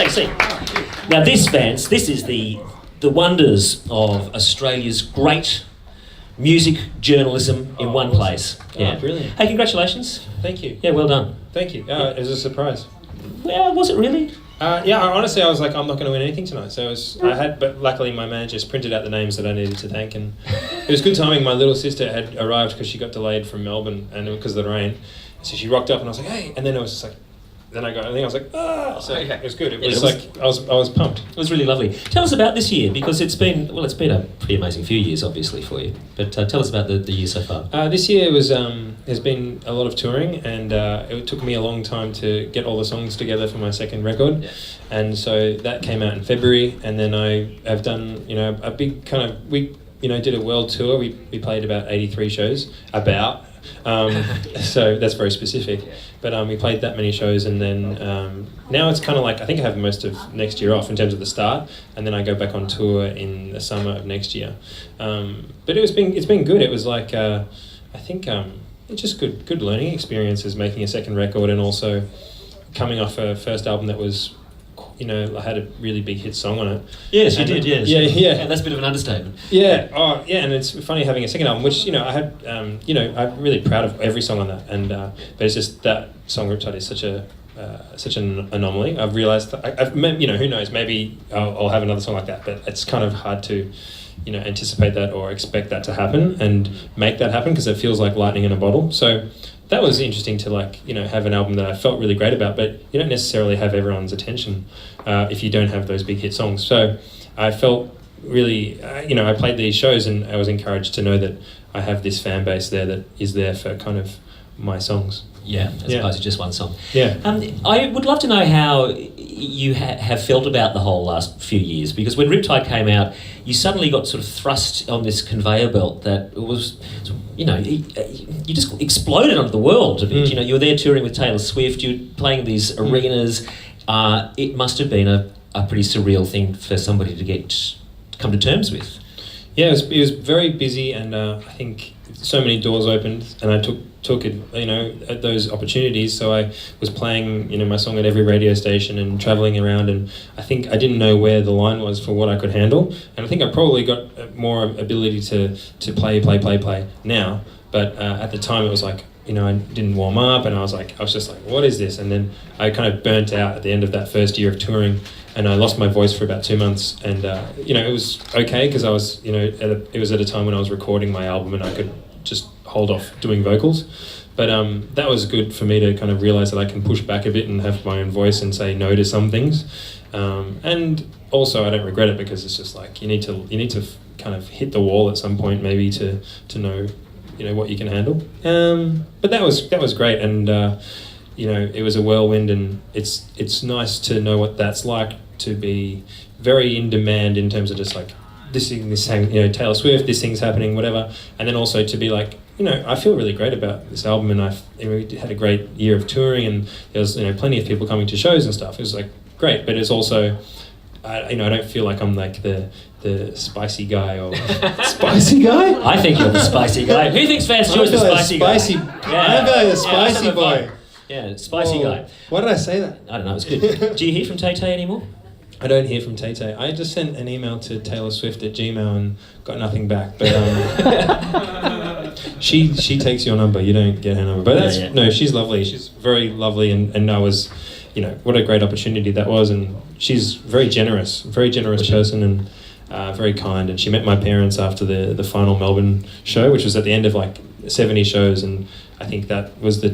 Take a seat. Now this, Vance, this is the wonders of Australia's great music journalism in one place. Yeah. Oh, brilliant. Hey, congratulations. Thank you. Yeah, well done. Thank you. It was a surprise. Well, was it really? Honestly, I was like, I'm not going to win anything tonight. So but luckily my manager just printed out the names that I needed to thank, and it was good timing. My little sister had arrived because she got delayed from Melbourne and because of the rain. So she rocked up and I was like, hey, and then it was just like, then I was like, ah! So okay. It was good. It was like, I was pumped. It was really lovely. Tell us about this year, because it's been a pretty amazing few years, obviously, for you. But tell us about the year so far. This year was has been a lot of touring, and it took me a long time to get all the songs together for my second record. Yeah. And so that came out in February, and then I have done, a big kind of, we did a world tour. We played about 83 shows, so that's very specific. But we played that many shows, and then now it's kind of like, I think I have most of next year off in terms of the start, and then I go back on tour in the summer of next year. But it's been good. It was like, I think it's just good learning experiences, making a second record, and also coming off a first album that was, I had a really big hit song on it. Yes, you did, yes. Yeah. That's a bit of an understatement. Yeah, and it's funny having a second album, which, I had, I'm really proud of every song on that, and but it's just that song Riptide is such an anomaly. I've realised that, who knows, maybe I'll have another song like that, but it's kind of hard to, anticipate that or expect that to happen and make that happen, because it feels like lightning in a bottle. So that was interesting to have an album that I felt really great about, but you don't necessarily have everyone's attention if you don't have those big hit songs. So I felt really, I played these shows, and I was encouraged to know that I have this fan base there that is there for kind of my songs. Yeah, as opposed to just one song. Yeah. I would love to know how you have felt about the whole last few years, because when Riptide came out, you suddenly got sort of thrust on this conveyor belt that was, you just exploded onto the world a bit. You were there touring with Taylor Swift, you were playing these arenas. It must have been a pretty surreal thing for somebody to come to terms with. Yeah, it was very busy, and I think so many doors opened, and I took it, at those opportunities. So I was playing, my song at every radio station and travelling around, and I think I didn't know where the line was for what I could handle, and I think I probably got more ability to play now, but at the time it was like, I didn't warm up, and I was just like, what is this? And then I kind of burnt out at the end of that first year of touring, and I lost my voice for about 2 months, and it was okay, because I was, it was at a time when I was recording my album, and I could just hold off doing vocals. But that was good for me to kind of realise that I can push back a bit and have my own voice and say no to some things. And also I don't regret it, because it's just like you need to kind of hit the wall at some point, maybe to know what you can handle. But that was great, and it was a whirlwind, and it's nice to know what that's like, to be very in demand in terms of just like this thing, Taylor Swift, this thing's happening, whatever, and then also to be like, I feel really great about this album, and we had a great year of touring, and there was plenty of people coming to shows and stuff. It was like great, but it's also I don't feel like I'm like the spicy guy or spicy guy. I think you're the spicy guy. Who thinks Vance Joy's the spicy guy? I'm the spicy boy. Yeah, spicy guy. Why did I say that? I don't know. It's good. Do you hear from Tait anymore? I don't hear from Tait. I just sent an email to Taylor Swift at Gmail and got nothing back. But she takes your number. You don't get her number. But no, she's lovely. She's very lovely, and I was, what a great opportunity that was. And she's very generous person, and very kind. And she met my parents after the final Melbourne show, which was at the end of like 70 shows, and I think that was a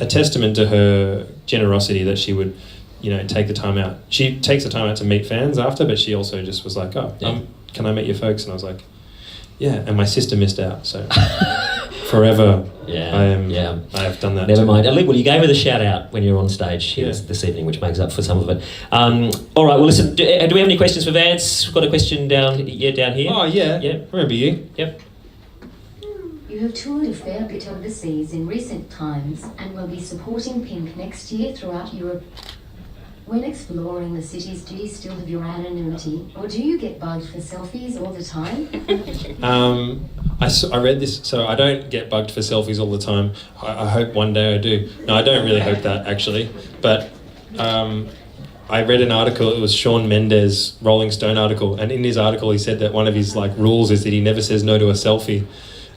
testament to her generosity, that she would, take the time out. She takes the time out to meet fans after, but she also just was like, can I meet your folks? And I was like, yeah. And my sister missed out, so forever. I have done that. Never mind. Well, you gave her the shout out when you were on stage here this evening, which makes up for some of it. All right. Well, listen. Do we have any questions for Vance? We've got a question down here. Oh yeah. Yeah. Remember you? Yep. You have toured a fair bit overseas in recent times, and will be supporting Pink next year throughout Europe. When exploring the cities, do you still have your anonymity, or do you get bugged for selfies all the time? I read this, so I don't get bugged for selfies all the time. I hope one day I do. No, I don't really hope that, actually. But I read an article, it was Shawn Mendes, Rolling Stone article, and in his article he said that one of his like rules is that he never says no to a selfie.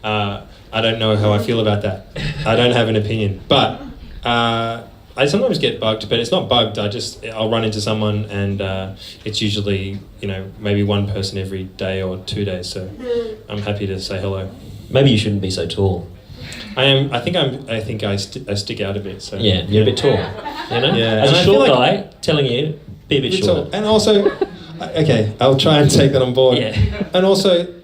I don't know how I feel about that. I don't have an opinion. But I sometimes get bugged, but it's not bugged. I'll run into someone and it's usually, maybe one person every day or 2 days. So I'm happy to say hello. Maybe you shouldn't be so tall. I think I stick out a bit. So yeah, you're a bit tall. Yeah. As And a I short feel guy, telling you, be a bit shorter. And also, okay, I'll try and take that on board. Yeah. And also,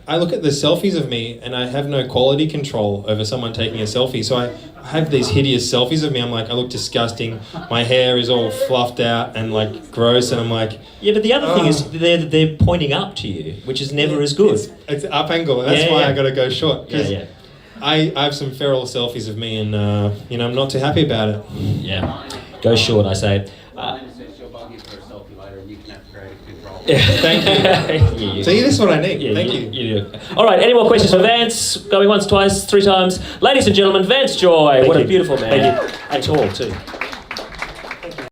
I look at the selfies of me and I have no quality control over someone taking a selfie. So I have these hideous selfies of me. I'm like, I look disgusting. My hair is all fluffed out and like gross. And I'm like... Yeah, but the other thing is they're pointing up to you, which is never as good. It's up angle. And that's why I got to go short. Yeah. I have some feral selfies of me and, I'm not too happy about it. Yeah. Go short, I say. Thank you. See, this is what I need. Yeah, Thank you. You do. All right, any more questions for Vance? Going once, twice, 3 times. Ladies and gentlemen, Vance Joy. What a beautiful man. Thank you. And tall, too.